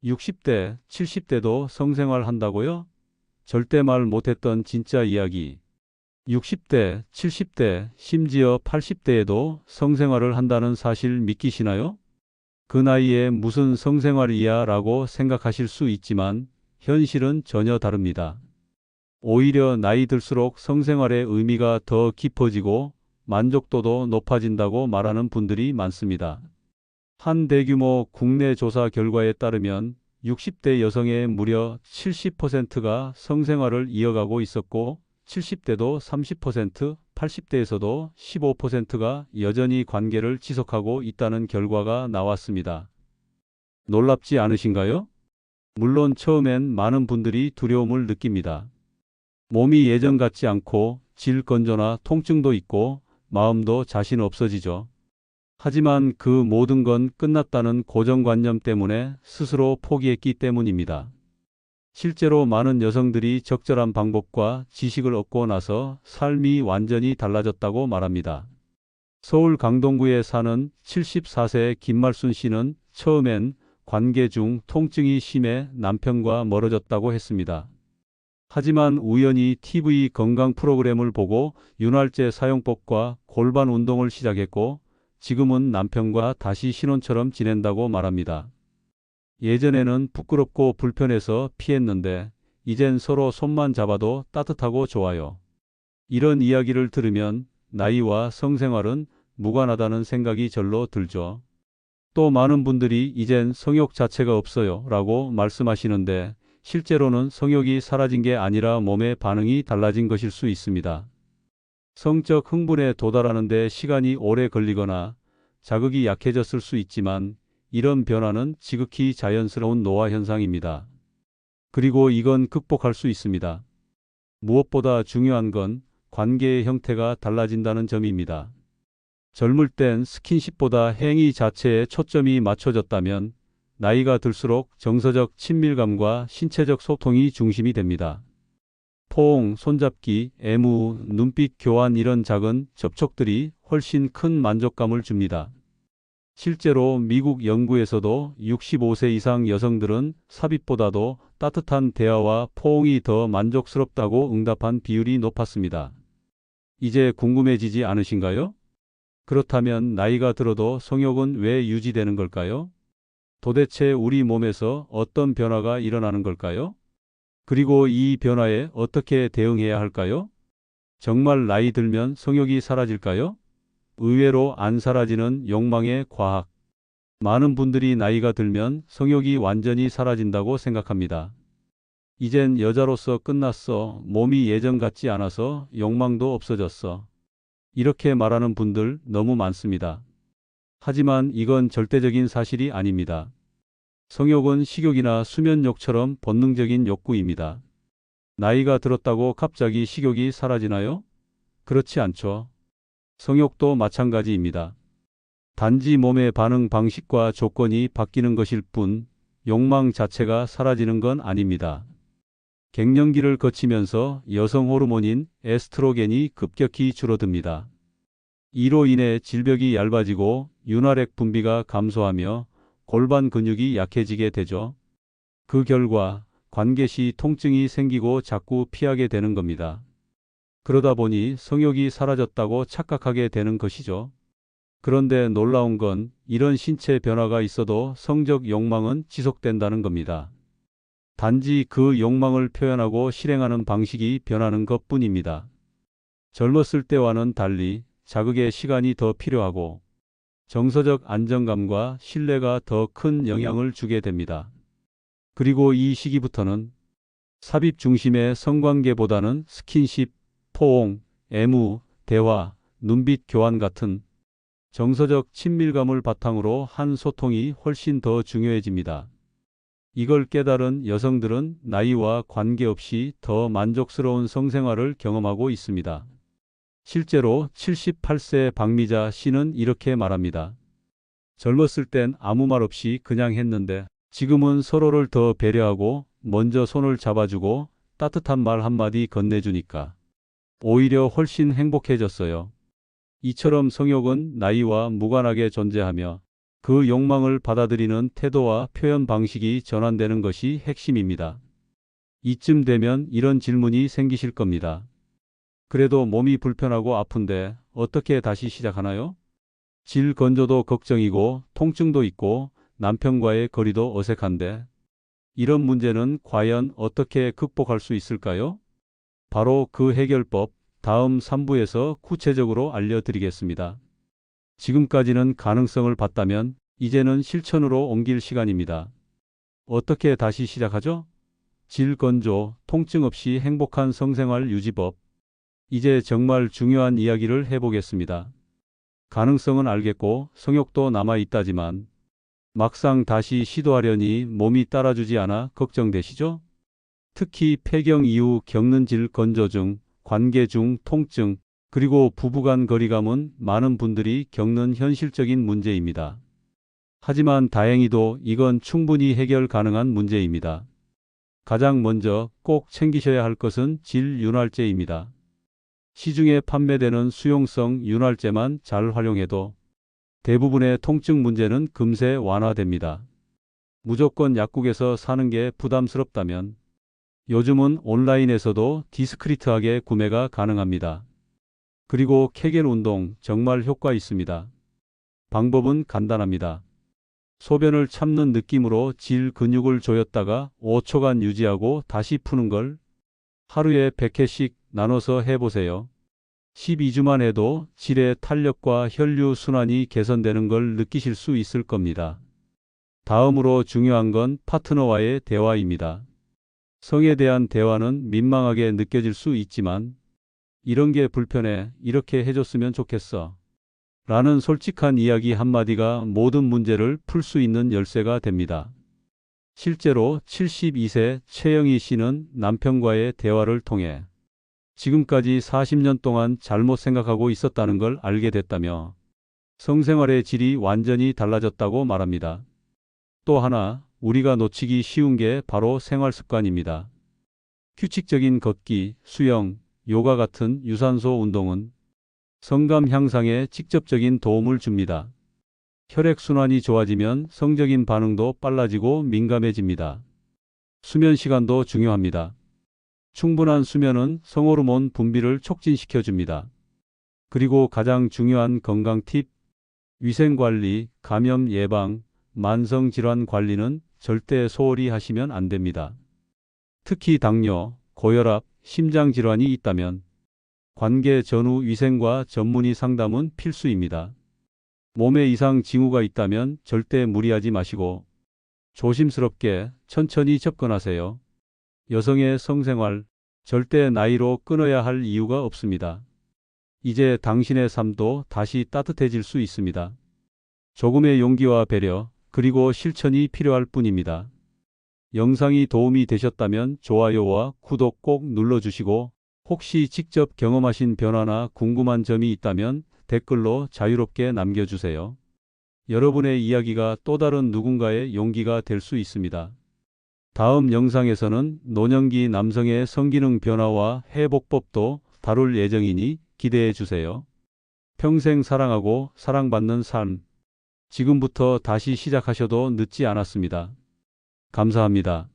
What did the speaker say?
60대, 70대도 성생활 한다고요? 절대 말 못했던 진짜 이야기. 60대, 70대, 심지어 80대에도 성생활을 한다는 사실 믿기시나요? 그 나이에 무슨 성생활이야 라고 생각하실 수 있지만 현실은 전혀 다릅니다. 오히려 나이 들수록 성생활의 의미가 더 깊어지고 만족도도 높아진다고 말하는 분들이 많습니다. 한 대규모 국내 조사 결과에 따르면 60대 여성의 무려 70%가 성생활을 이어가고 있었고 70대도 30%, 80대에서도 15%가 여전히 관계를 지속하고 있다는 결과가 나왔습니다. 놀랍지 않으신가요? 물론 처음엔 많은 분들이 두려움을 느낍니다. 몸이 예전 같지 않고 질 건조나 통증도 있고 마음도 자신 없어지죠. 하지만 그 모든 건 끝났다는 고정관념 때문에 스스로 포기했기 때문입니다. 실제로 많은 여성들이 적절한 방법과 지식을 얻고 나서 삶이 완전히 달라졌다고 말합니다. 서울 강동구에 사는 74세의 김말순 씨는 처음엔 관계 중 통증이 심해 남편과 멀어졌다고 했습니다. 하지만 우연히 TV 건강 프로그램을 보고 윤활제 사용법과 골반 운동을 시작했고 지금은 남편과 다시 신혼처럼 지낸다고 말합니다. 예전에는 부끄럽고 불편해서 피했는데 이젠 서로 손만 잡아도 따뜻하고 좋아요. 이런 이야기를 들으면 나이와 성생활은 무관하다는 생각이 절로 들죠. 또 많은 분들이 이젠 성욕 자체가 없어요 라고 말씀하시는데 실제로는 성욕이 사라진 게 아니라 몸의 반응이 달라진 것일 수 있습니다. 성적 흥분에 도달하는 데 시간이 오래 걸리거나 자극이 약해졌을 수 있지만 이런 변화는 지극히 자연스러운 노화 현상입니다. 그리고 이건 극복할 수 있습니다. 무엇보다 중요한 건 관계의 형태가 달라진다는 점입니다. 젊을 땐 스킨십보다 행위 자체에 초점이 맞춰졌다면 나이가 들수록 정서적 친밀감과 신체적 소통이 중심이 됩니다. 포옹, 손잡기, 애무, 눈빛 교환 이런 작은 접촉들이 훨씬 큰 만족감을 줍니다. 실제로 미국 연구에서도 65세 이상 여성들은 삽입보다도 따뜻한 대화와 포옹이 더 만족스럽다고 응답한 비율이 높았습니다. 이제 궁금해지지 않으신가요? 그렇다면 나이가 들어도 성욕은 왜 유지되는 걸까요? 도대체 우리 몸에서 어떤 변화가 일어나는 걸까요? 그리고 이 변화에 어떻게 대응해야 할까요? 정말 나이 들면 성욕이 사라질까요? 의외로 안 사라지는 욕망의 과학. 많은 분들이 나이가 들면 성욕이 완전히 사라진다고 생각합니다. 이젠 여자로서 끝났어. 몸이 예전 같지 않아서 욕망도 없어졌어. 이렇게 말하는 분들 너무 많습니다. 하지만 이건 절대적인 사실이 아닙니다. 성욕은 식욕이나 수면욕처럼 본능적인 욕구입니다. 나이가 들었다고 갑자기 식욕이 사라지나요? 그렇지 않죠. 성욕도 마찬가지입니다. 단지 몸의 반응 방식과 조건이 바뀌는 것일 뿐 욕망 자체가 사라지는 건 아닙니다. 갱년기를 거치면서 여성 호르몬인 에스트로겐이 급격히 줄어듭니다. 이로 인해 질벽이 얇아지고 윤활액 분비가 감소하며 골반 근육이 약해지게 되죠. 그 결과 관계 시 통증이 생기고 자꾸 피하게 되는 겁니다. 그러다 보니 성욕이 사라졌다고 착각하게 되는 것이죠. 그런데 놀라운 건 이런 신체 변화가 있어도 성적 욕망은 지속된다는 겁니다. 단지 그 욕망을 표현하고 실행하는 방식이 변하는 것뿐입니다. 젊었을 때와는 달리 자극의 시간이 더 필요하고 정서적 안정감과 신뢰가 더 큰 영향을 주게 됩니다. 그리고 이 시기부터는 삽입 중심의 성관계보다는 스킨십, 포옹, 애무, 대화, 눈빛 교환 같은 정서적 친밀감을 바탕으로 한 소통이 훨씬 더 중요해집니다. 이걸 깨달은 여성들은 나이와 관계없이 더 만족스러운 성생활을 경험하고 있습니다. 실제로 78세 박미자 씨는 이렇게 말합니다. 젊었을 땐 아무 말 없이 그냥 했는데 지금은 서로를 더 배려하고 먼저 손을 잡아주고 따뜻한 말 한마디 건네주니까 오히려 훨씬 행복해졌어요. 이처럼 성욕은 나이와 무관하게 존재하며 그 욕망을 받아들이는 태도와 표현 방식이 전환되는 것이 핵심입니다. 이쯤 되면 이런 질문이 생기실 겁니다. 그래도 몸이 불편하고 아픈데 어떻게 다시 시작하나요? 질 건조도 걱정이고 통증도 있고 남편과의 거리도 어색한데 이런 문제는 과연 어떻게 극복할 수 있을까요? 바로 그 해결법 다음 3부에서 구체적으로 알려드리겠습니다. 지금까지는 가능성을 봤다면 이제는 실천으로 옮길 시간입니다. 어떻게 다시 시작하죠? 질 건조, 통증 없이 행복한 성생활 유지법. 이제 정말 중요한 이야기를 해보겠습니다. 가능성은 알겠고 성욕도 남아있다지만 막상 다시 시도하려니 몸이 따라주지 않아 걱정되시죠? 특히 폐경 이후 겪는 질 건조증, 관계 중 통증, 그리고 부부간 거리감은 많은 분들이 겪는 현실적인 문제입니다. 하지만 다행히도 이건 충분히 해결 가능한 문제입니다. 가장 먼저 꼭 챙기셔야 할 것은 질 윤활제입니다. 시중에 판매되는 수용성 윤활제만 잘 활용해도 대부분의 통증 문제는 금세 완화됩니다. 무조건 약국에서 사는 게 부담스럽다면 요즘은 온라인에서도 디스크리트하게 구매가 가능합니다. 그리고 케겔 운동 정말 효과 있습니다. 방법은 간단합니다. 소변을 참는 느낌으로 질 근육을 조였다가 5초간 유지하고 다시 푸는 걸 하루에 100회씩 나눠서 해보세요. 12주만 해도 질의 탄력과 혈류 순환이 개선되는 걸 느끼실 수 있을 겁니다. 다음으로 중요한 건 파트너와의 대화입니다. 성에 대한 대화는 민망하게 느껴질 수 있지만 이런 게 불편해, 이렇게 해줬으면 좋겠어 라는 솔직한 이야기 한마디가 모든 문제를 풀 수 있는 열쇠가 됩니다. 실제로 72세 최영희 씨는 남편과의 대화를 통해 지금까지 40년 동안 잘못 생각하고 있었다는 걸 알게 됐다며 성생활의 질이 완전히 달라졌다고 말합니다. 또 하나 우리가 놓치기 쉬운 게 바로 생활 습관입니다. 규칙적인 걷기, 수영, 요가 같은 유산소 운동은 성감 향상에 직접적인 도움을 줍니다. 혈액순환이 좋아지면 성적인 반응도 빨라지고 민감해집니다. 수면 시간도 중요합니다. 충분한 수면은 성호르몬 분비를 촉진시켜줍니다. 그리고 가장 중요한 건강 팁, 위생관리, 감염 예방, 만성질환 관리는 절대 소홀히 하시면 안 됩니다. 특히 당뇨, 고혈압, 심장질환이 있다면 관계 전후 위생과 전문의 상담은 필수입니다. 몸에 이상 징후가 있다면 절대 무리하지 마시고 조심스럽게 천천히 접근하세요. 여성의 성생활, 절대 나이로 끊어야 할 이유가 없습니다. 이제 당신의 삶도 다시 따뜻해질 수 있습니다. 조금의 용기와 배려, 그리고 실천이 필요할 뿐입니다. 영상이 도움이 되셨다면 좋아요와 구독 꼭 눌러주시고 혹시 직접 경험하신 변화나 궁금한 점이 있다면 댓글로 자유롭게 남겨주세요. 여러분의 이야기가 또 다른 누군가의 용기가 될 수 있습니다. 다음 영상에서는 노년기 남성의 성기능 변화와 회복법도 다룰 예정이니 기대해 주세요. 평생 사랑하고 사랑받는 삶. 지금부터 다시 시작하셔도 늦지 않았습니다. 감사합니다.